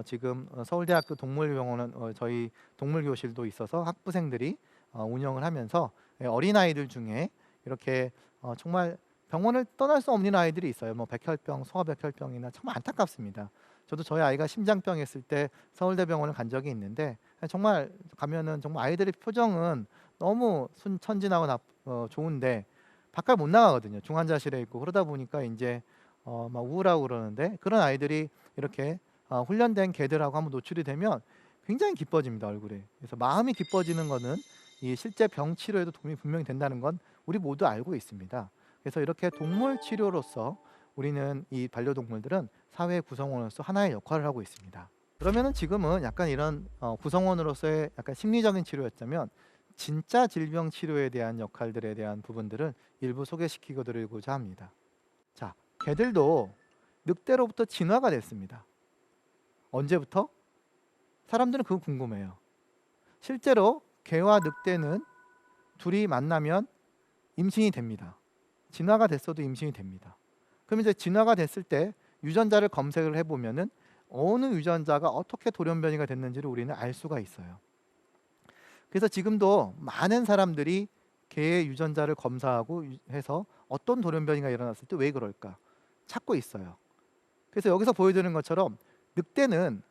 지금 서울대학교 동물병원은 저희 동물교실도 있어서 학부생들이 운영을 하면서 어린아이들 중에 이렇게 정말 병원을 떠날 수 없는 아이들이 있어요. 뭐 백혈병, 소아백혈병이나 정말 안타깝습니다. 저도 저희 아이가 심장병 했을 때 서울대병원을 간 적이 있는데 정말 가면은 정말 아이들의 표정은 너무 천진하고 좋은데 바깥 못 나가거든요. 중환자실에 있고 그러다 보니까 이제 막 우울하고 그러는데, 그런 아이들이 이렇게 훈련된 개들하고 한번 노출이 되면 굉장히 기뻐집니다, 얼굴에. 그래서 마음이 기뻐지는 거는 이 실제 병 치료에도 도움이 분명히 된다는 건 우리 모두 알고 있습니다. 그래서 이렇게 동물 치료로서 우리는 이 반려동물들은 사회 구성원으로서 하나의 역할을 하고 있습니다. 그러면은 지금은 약간 이런 구성원으로서의 약간 심리적인 치료였다면, 진짜 질병 치료에 대한 역할들에 대한 부분들을 일부 소개시키고 드리고자 합니다. 자, 개들도 늑대로부터 진화가 됐습니다. 언제부터? 사람들은 그거 궁금해요. 실제로 개와 늑대는 둘이 만나면 임신이 됩니다. 진화가 됐어도 임신이 됩니다. 그럼 이제 진화가 됐을 때 유전자를 검색을 해보면은 어느 유전자가 어떻게 돌연변이가 됐는지를 우리는 알 수가 있어요. 그래서 지금도 많은 사람들이 개의 유전자를 검사하고 해서 어떤 돌연변이가 일어났을 때 왜 그럴까 찾고 있어요. 그래서 여기서 보여드리는 것처럼 늑대는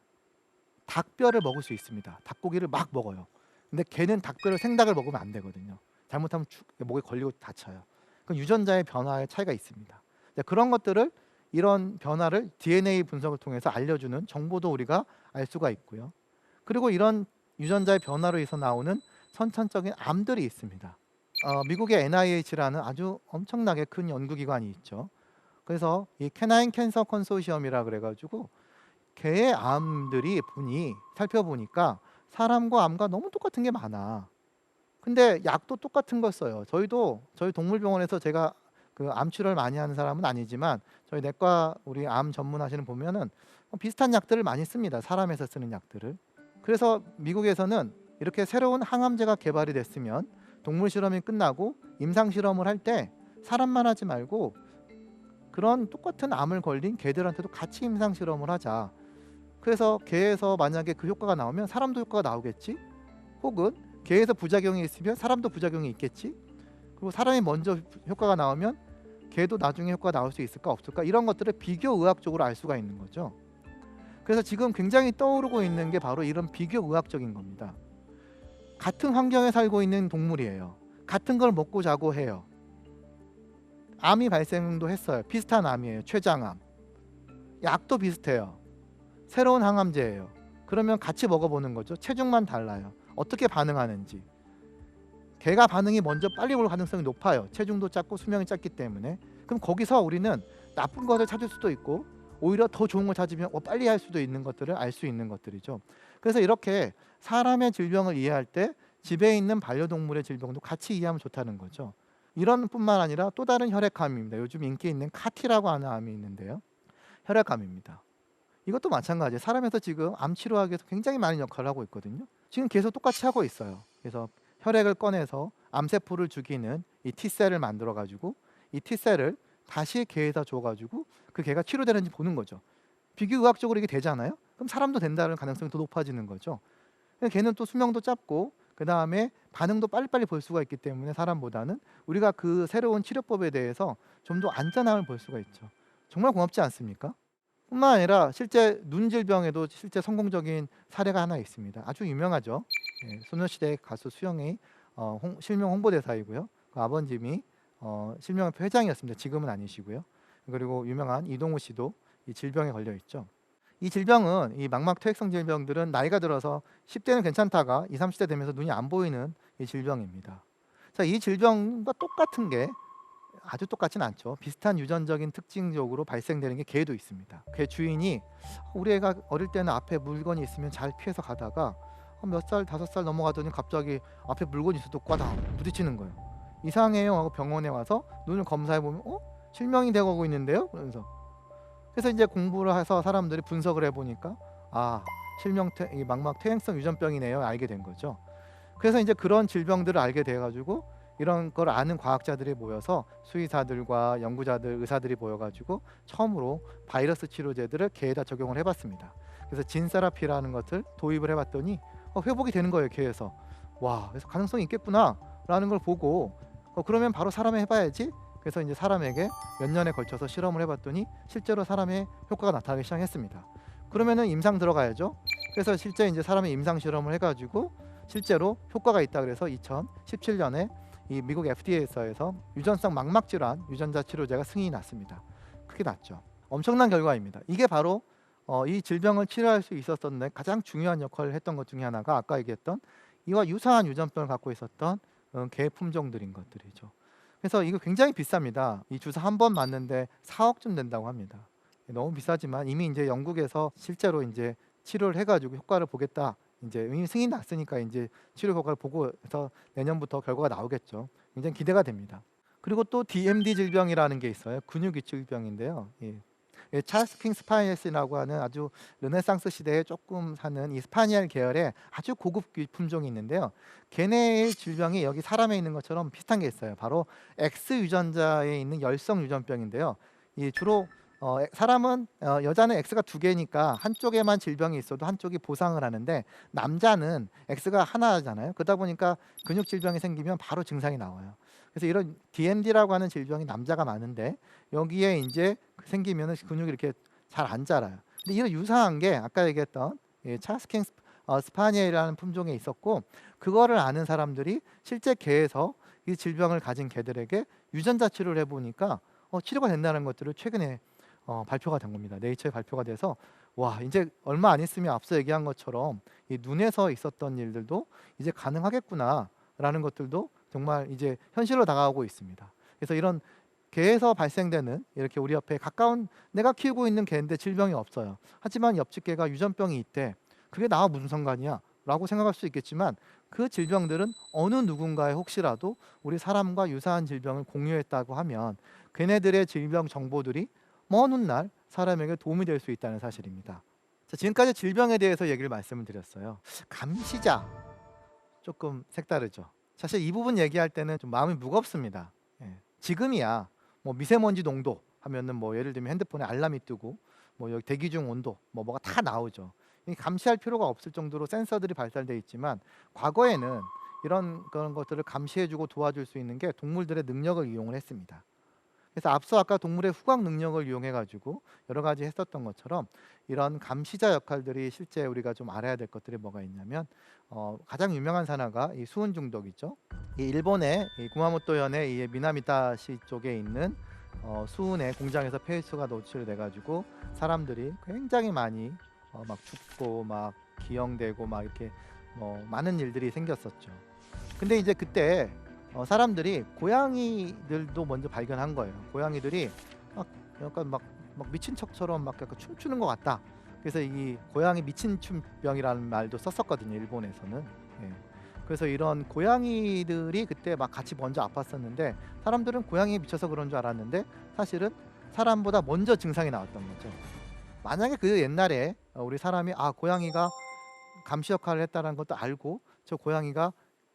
닭뼈를 먹을 수 있습니다. 닭고기를 막 먹어요. 근데 개는 닭뼈를 생닭을 먹으면 안 되거든요. 잘못하면 목에 걸리고 다쳐요. 그 유전자의 변화의 차이가 있습니다. 그런 것들을, 이런 변화를 DNA 분석을 통해서 알려주는 정보도 우리가 알 수가 있고요. 그리고 이런 유전자의 변화로 해서 나오는 선천적인 암들이 있습니다. 미국의 NIH라는 아주 엄청나게 큰 연구기관이 있죠. 그래서 이 캐나인 캔서 컨소시엄이라 그래가지고 개의 암들이 살펴보니까 사람과 암과 너무 똑같은 게 많아. 근데 약도 똑같은 걸 써요. 저희 동물병원에서 제가 그 암 치료를 많이 하는 사람은 아니지만 저희 내과 우리 암 전문하시는 보면은 비슷한 약들을 많이 씁니다. 사람에서 쓰는 약들을. 그래서 미국에서는 이렇게 새로운 항암제가 개발이 됐으면 동물 실험이 끝나고 임상 실험을 할 때 사람만 하지 말고 그런 똑같은 암을 걸린 개들한테도 같이 임상 실험을 하자. 그래서 개에서 만약에 그 효과가 나오면 사람도 효과가 나오겠지? 혹은 개에서 부작용이 있으면 사람도 부작용이 있겠지? 그리고 사람이 먼저 효과가 나오면 개도 나중에 효과가 나올 수 있을까 없을까? 이런 것들을 비교의학적으로 알 수가 있는 거죠. 그래서 지금 굉장히 떠오르고 있는 게 바로 이런 비교의학적인 겁니다. 같은 환경에 살고 있는 동물이에요. 같은 걸 먹고 자고 해요. 암이 발생도 했어요. 비슷한 암이에요. 췌장암. 약도 비슷해요. 새로운 항암제예요. 그러면 같이 먹어보는 거죠. 체중만 달라요. 어떻게 반응하는지. 개가 반응이 먼저 빨리 올 가능성이 높아요. 체중도 작고 수명이 짧기 때문에. 그럼 거기서 우리는 나쁜 것을 찾을 수도 있고 오히려 더 좋은 걸 찾으면 빨리 할 수도 있는 것들을 알 수 있는 것들이죠. 그래서 이렇게 사람의 질병을 이해할 때 집에 있는 반려동물의 질병도 같이 이해하면 좋다는 거죠. 이런 뿐만 아니라 또 다른 혈액암입니다. 요즘 인기 있는 카티라고 하는 암이 있는데요. 혈액암입니다. 이것도 마찬가지예요. 사람에서 지금 암 치료하기 위해서 굉장히 많은 역할을 하고 있거든요. 지금 계속 똑같이 하고 있어요. 그래서 혈액을 꺼내서 암세포를 죽이는 이 T셀을 만들어 가지고 이 T셀을 다시 개에다 줘 가지고 그 개가 치료되는지 보는 거죠. 비교의학적으로 이게 되잖아요. 그럼 사람도 된다는 가능성이 더 높아지는 거죠. 걔는 또 수명도 짧고 그다음에 반응도 빨리빨리 볼 수가 있기 때문에 사람보다는 우리가 그 새로운 치료법에 대해서 좀 더 안전함을 볼 수가 있죠. 정말 고맙지 않습니까? 뿐만 아니라 실제 눈 질병에도 실제 성공적인 사례가 하나 있습니다. 아주 유명하죠. 소녀시대 가수 수영이 실명 홍보대사이고요. 그 아버님이 실명협회 회장이었습니다. 지금은 아니시고요. 그리고 유명한 이동우 씨도 이 질병에 걸려 있죠. 이 질병은 이 망막 퇴행성 질병들은 나이가 들어서 10대는 괜찮다가 20, 30대 되면서 눈이 안 보이는 이 질병입니다. 자, 이 질병과 똑같은 게 아주 똑같진 않죠. 비슷한 유전적인 특징적으로 발생되는 게 개도 있습니다. 개 주인이 우리 애가 어릴 때는 앞에 물건이 있으면 잘 피해서 가다가 몇 살, 5살 넘어가더니 갑자기 앞에 물건이 있어도 꽈당 부딪히는 거예요. 이상해요 하고 병원에 와서 눈을 검사해 보면 실명이 되고 있는데요? 그러면서 그래서 이제 공부를 해서 사람들이 분석을 해보니까 이 망막 퇴행성 유전병이네요 알게 된 거죠. 그래서 이제 그런 질병들을 알게 돼가지고 이런 걸 아는 과학자들이 모여서 수의사들과 연구자들, 의사들이 모여가지고 처음으로 바이러스 치료제들을 개에다 적용을 해봤습니다. 그래서 진세라피라는 것을 도입을 해봤더니 회복이 되는 거예요. 개에서. 와, 그래서 가능성이 있겠구나라는 걸 보고 그러면 바로 사람에 해봐야지. 그래서 이제 사람에게 몇 년에 걸쳐서 실험을 해봤더니 실제로 사람의 효과가 나타나기 시작했습니다. 그러면은 임상 들어가야죠. 그래서 실제 이제 사람의 임상 실험을 해가지고 실제로 효과가 있다 그래서 2017년에 이 미국 FDA에서 유전성 망막 질환 유전자 치료제가 승인이 났습니다. 크게 났죠. 엄청난 결과입니다. 이게 바로 이 질병을 치료할 수 있었던 가장 중요한 역할을 했던 것 중에 하나가 아까 얘기했던 이와 유사한 유전병을 갖고 있었던 개 품종들인 것들이죠. 그래서 이거 굉장히 비쌉니다. 이 주사 한 번 맞는데 4억쯤 된다고 합니다. 너무 비싸지만 이미 이제 영국에서 실제로 이제 치료를 해가지고 효과를 보겠다. 이제 이미 승인 났으니까 이제 치료 효과를 보고 해서 내년부터 결과가 나오겠죠. 굉장히 기대가 됩니다. 그리고 또 DMD 질병이라는 게 있어요. 근육 위축 질병인데요. 찰스 킹 스파니엘이라고 하는 아주 르네상스 시대에 조금 사는 이 스파니엘 계열의 아주 고급 품종이 있는데요. 걔네의 질병이 여기 사람에 있는 것처럼 비슷한 게 있어요. 바로 X 유전자에 있는 열성 유전병인데요. 이 주로 사람은 여자는 X가 2개니까 한쪽에만 질병이 있어도 한쪽이 보상을 하는데 남자는 X가 하나잖아요. 그러다 보니까 근육 질병이 생기면 바로 증상이 나와요. 그래서 이런 DMD라고 하는 질병이 남자가 많은데 여기에 이제 생기면 근육이 이렇게 잘 안 자라요. 근데 이런 유사한 게 아까 얘기했던 찰스 킹 스파니엘이라는 품종에 있었고 그거를 아는 사람들이 실제 개에서 이 질병을 가진 개들에게 유전자 치료를 해보니까 치료가 된다는 것들을 최근에 발표가 된 겁니다. 네이처에 발표가 돼서 와 이제 얼마 안 있으면 앞서 얘기한 것처럼 이 눈에서 있었던 일들도 이제 가능하겠구나라는 것들도 정말 이제 현실로 다가오고 있습니다. 그래서 이런 개에서 발생되는 이렇게 우리 옆에 가까운 내가 키우고 있는 개인데 질병이 없어요. 하지만 옆집 개가 유전병이 있대. 그게 나와 무슨 상관이야? 라고 생각할 수 있겠지만 그 질병들은 어느 누군가의 혹시라도 우리 사람과 유사한 질병을 공유했다고 하면 걔네들의 질병 정보들이 먼 훗날 사람에게 도움이 될 수 있다는 사실입니다. 자, 지금까지 질병에 대해서 얘기를 말씀을 드렸어요. 감시자 조금 색다르죠. 사실 이 부분 얘기할 때는 좀 마음이 무겁습니다. 지금이야 뭐 미세먼지 농도 하면은 뭐 예를 들면 핸드폰에 알람이 뜨고 뭐 여기 대기 중 온도 뭐가 다 나오죠. 감시할 필요가 없을 정도로 센서들이 발달되어 있지만 과거에는 이런 그런 것들을 감시해주고 도와줄 수 있는 게 동물들의 능력을 이용을 했습니다. 그래서 앞서 아까 동물의 후각 능력을 이용해 가지고 여러 가지 했었던 것처럼 이런 감시자 역할들이 실제 우리가 좀 알아야 될 것들이 뭐가 있냐면 가장 유명한 산화가 이 수은 중독이죠. 이 일본의 이 구마모토현의 이 미나미타시 쪽에 있는 수은의 공장에서 폐수가 노출돼 가지고 사람들이 굉장히 많이 막 죽고 막 기형되고 막 이렇게 많은 일들이 생겼었죠. 근데 이제 그때 사람들이 고양이들도 먼저 발견한 거예요. 고양이들이 막 약간 막 미친 척처럼 막 약간 춤추는 것 같다. 그래서 이 고양이 미친춤병이라는 말도 썼었거든요. 일본에서는. 그래서 이런 고양이들이 그때 막 같이 먼저 아팠었는데 사람들은 고양이에 미쳐서 그런 줄 알았는데 사실은 사람보다 먼저 증상이 나왔던 거죠. 만약에 그 옛날에 우리 사람이 고양이가 감시 역할을 했다는 것도 알고 저 고양이가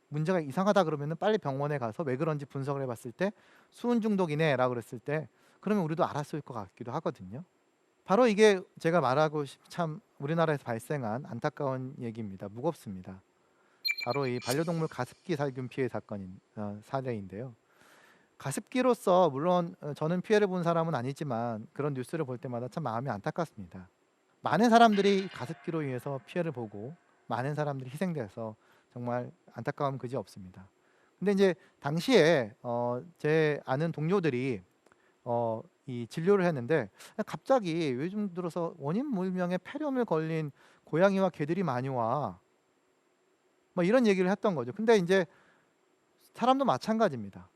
문제가 이상하다 그러면은 빨리 병원에 가서 왜 그런지 분석을 해봤을 때 수은 중독이네라고 그랬을 때 그러면 우리도 알았을 것 같기도 하거든요. 바로 이게 제가 말하고 참 우리나라에서 발생한 안타까운 얘기입니다. 무겁습니다. 바로 이 반려동물 가습기 살균 피해 사건인 사례인데요. 가습기로서 물론 저는 피해를 본 사람은 아니지만 그런 뉴스를 볼 때마다 참 마음이 안타깝습니다. 많은 사람들이 가습기로 인해서 피해를 보고 많은 사람들이 희생돼서 정말 안타까움 그지 없습니다. 근데 이제 당시에 제 아는 동료들이 이 진료를 했는데 갑자기 요즘 들어서 원인 불명의 폐렴을 걸린 고양이와 개들이 많이 와. 뭐 이런 얘기를 했던 거죠. 근데 이제 사람도 마찬가지입니다.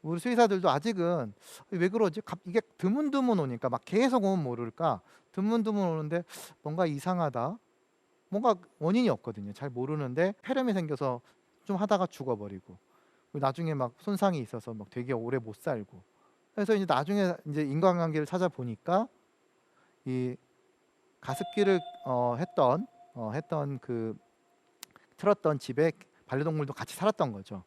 우리 수의사들도 아직은 왜 그러지? 이게 드문드문 오니까 막 계속 오면 모를까? 드문드문 오는데 뭔가 이상하다. 뭔가 원인이 없거든요. 잘 모르는데 폐렴이 생겨서 좀 하다가 죽어버리고 나중에 막 손상이 있어서 막 되게 오래 못 살고 그래서 이제 나중에 이제 인과관계를 찾아보니까 이 가습기를 했던 그 틀었던 집에 반려동물도 같이 살았던 거죠.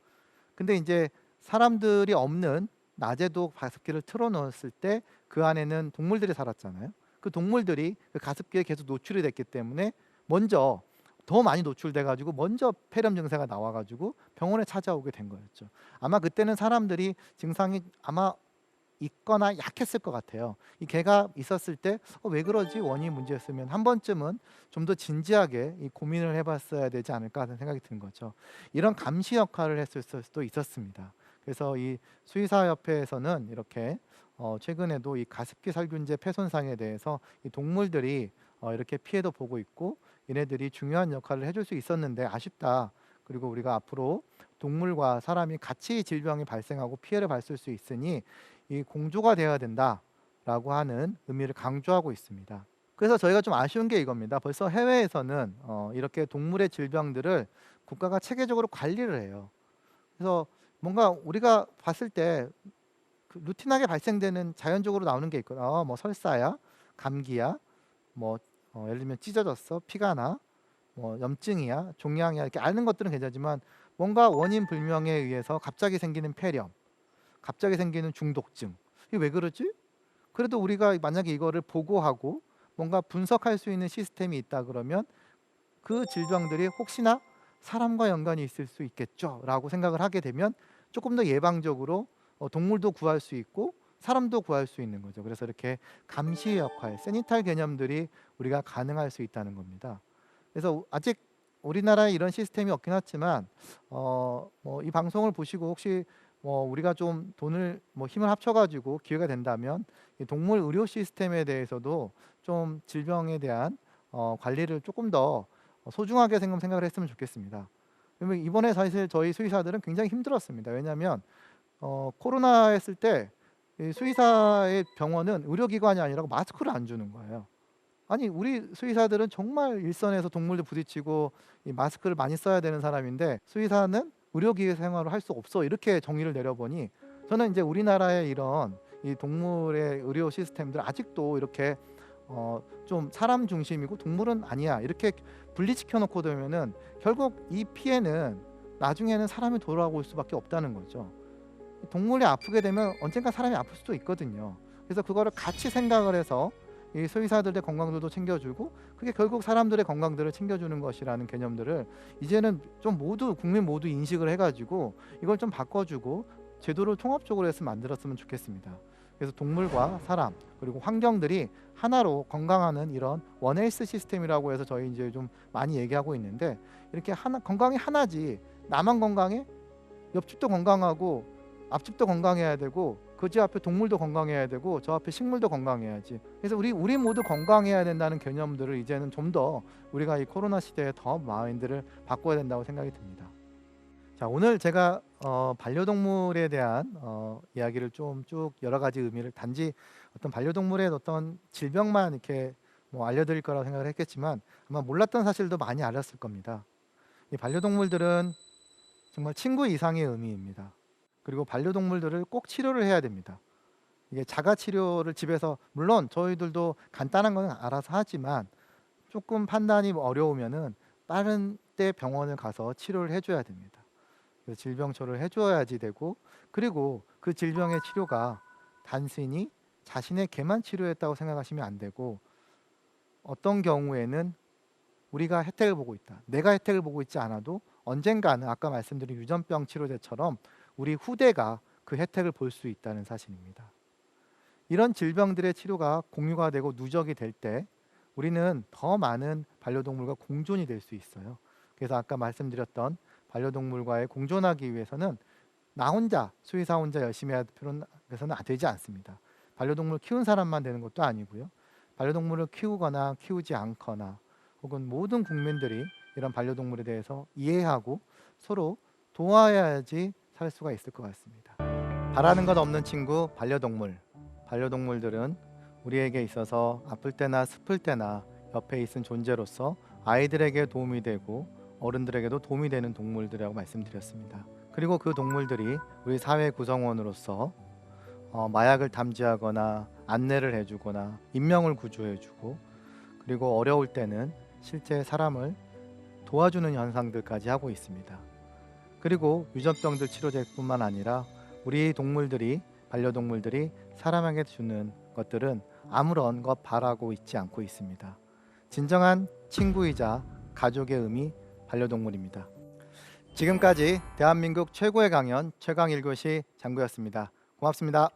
근데 이제 사람들이 없는 낮에도 가습기를 틀어 놓았을 때 그 안에는 동물들이 살았잖아요. 그 동물들이 그 가습기에 계속 노출이 됐기 때문에 먼저 더 많이 노출돼 가지고 먼저 폐렴 증세가 나와 가지고 병원에 찾아오게 된 거였죠. 아마 그때는 사람들이 증상이 아마 있거나 약했을 것 같아요. 이 개가 있었을 때 왜 그러지? 원인이 문제였으면 한 번쯤은 좀 더 진지하게 이 고민을 해봤어야 되지 않을까 하는 생각이 든 거죠. 이런 감시 역할을 했을 수도 있었습니다. 그래서 이 수의사협회에서는 이렇게 최근에도 이 가습기 살균제 폐손상에 대해서 이 동물들이 이렇게 피해도 보고 있고 얘네들이 중요한 역할을 해줄 수 있었는데 아쉽다. 그리고 우리가 앞으로 동물과 사람이 같이 질병이 발생하고 피해를 받을 수 있으니 이 공조가 되어야 된다라고 하는 의미를 강조하고 있습니다. 그래서 저희가 좀 아쉬운 게 이겁니다. 벌써 해외에서는 이렇게 동물의 질병들을 국가가 체계적으로 관리를 해요. 그래서 뭔가 우리가 봤을 때 그 루틴하게 발생되는 자연적으로 나오는 게 있거든요. 뭐 설사야, 감기야, 뭐 예를 들면 찢어졌어, 피가 나, 뭐 염증이야, 종양이야 이렇게 앓는 것들은 괜찮지만 뭔가 원인 불명에 의해서 갑자기 생기는 폐렴, 갑자기 생기는 중독증. 이게 왜 그러지? 그래도 우리가 만약에 이거를 보고하고 뭔가 분석할 수 있는 시스템이 있다 그러면 그 질병들이 혹시나 사람과 연관이 있을 수 있겠죠라고 생각을 하게 되면 조금 더 예방적으로 동물도 구할 수 있고 사람도 구할 수 있는 거죠. 그래서 이렇게 감시 역할, 세니탈 개념들이 우리가 가능할 수 있다는 겁니다. 그래서 아직 우리나라에 이런 시스템이 없긴 하지만 뭐 이 방송을 보시고 혹시 뭐 우리가 좀 돈을 뭐 힘을 합쳐가지고 기회가 된다면 이 동물 의료 시스템에 대해서도 좀 질병에 대한 관리를 조금 더 소중하게 생각을 했으면 좋겠습니다. 그러면 이번에 사실 저희 수의사들은 굉장히 힘들었습니다. 왜냐하면 코로나 했을 때 이 수의사의 병원은 의료기관이 아니라고 마스크를 안 주는 거예요. 아니 우리 수의사들은 정말 일선에서 동물들 부딪히고 이 마스크를 많이 써야 되는 사람인데 수의사는 의료기계 생활을 할 수 없어 이렇게 정의를 내려보니 저는 이제 우리나라의 이런 이 동물의 의료 시스템들 아직도 이렇게 좀 사람 중심이고 동물은 아니야 이렇게 분리시켜 놓고 되면은 결국 이 피해는 나중에는 사람이 돌아올 수밖에 없다는 거죠. 동물이 아프게 되면 언젠가 사람이 아플 수도 있거든요. 그래서 그거를 같이 생각을 해서 이 수의사들의 건강들도 챙겨주고 그게 결국 사람들의 건강들을 챙겨주는 것이라는 개념들을 이제는 좀 모두 국민 모두 인식을 해가지고 이걸 좀 바꿔주고 제도를 통합적으로 해서 만들었으면 좋겠습니다. 그래서 동물과 사람 그리고 환경들이 하나로 건강하는 이런 원헬스 시스템이라고 해서 저희 이제 좀 많이 얘기하고 있는데 이렇게 하나 건강이 하나지 나만 건강해? 옆집도 건강하고 앞집도 건강해야 되고 그 집 앞에 동물도 건강해야 되고 저 앞에 식물도 건강해야지. 그래서 우리 모두 건강해야 된다는 개념들을 이제는 좀 더 우리가 이 코로나 시대에 더 마인드를 바꿔야 된다고 생각이 듭니다. 자, 오늘 제가 반려동물에 대한 이야기를 좀 쭉 여러 가지 의미를 단지 어떤 반려동물의 어떤 질병만 이렇게 뭐 알려드릴 거라고 생각을 했겠지만 아마 몰랐던 사실도 많이 알았을 겁니다. 이 반려동물들은 정말 친구 이상의 의미입니다. 그리고 반려동물들을 꼭 치료를 해야 됩니다. 이게 자가 치료를 집에서 물론 저희들도 간단한 거는 알아서 하지만 조금 판단이 어려우면은 빠른 때 병원을 가서 치료를 해줘야 됩니다. 그래서 질병초를 해줘야지 되고 그리고 그 질병의 치료가 단순히 자신의 개만 치료했다고 생각하시면 안 되고 어떤 경우에는 우리가 혜택을 보고 있다. 내가 혜택을 보고 있지 않아도 언젠가는 아까 말씀드린 유전병 치료제처럼 우리 후대가 그 혜택을 볼 수 있다는 사실입니다. 이런 질병들의 치료가 공유가 되고 누적이 될 때 우리는 더 많은 반려동물과 공존이 될 수 있어요. 그래서 아까 말씀드렸던 반려동물과의 공존하기 위해서는 나 혼자 수의사 혼자 열심히 해야 필요는 되지 않습니다. 반려동물 키운 사람만 되는 것도 아니고요. 반려동물을 키우거나 키우지 않거나 혹은 모든 국민들이 이런 반려동물에 대해서 이해하고 서로 도와야지 살 수가 있을 것 같습니다. 바라는 것 없는 친구 반려동물. 반려동물들은 우리에게 있어서 아플 때나 슬플 때나 옆에 있은 존재로서 아이들에게 도움이 되고 어른들에게도 도움이 되는 동물들이라고 말씀드렸습니다. 그리고 그 동물들이 우리 사회 구성원으로서 마약을 담지하거나 안내를 해주거나 인명을 구조해주고 그리고 어려울 때는 실제 사람을 도와주는 현상들까지 하고 있습니다. 그리고 유전병들 치료제뿐만 아니라 우리 동물들이 반려동물들이 사람에게 주는 것들은 아무런 것 바라고 있지 않고 있습니다. 진정한 친구이자 가족의 의미 반려동물입니다. 지금까지 대한민국 최고의 강연 최강 1교시 장구였습니다. 고맙습니다.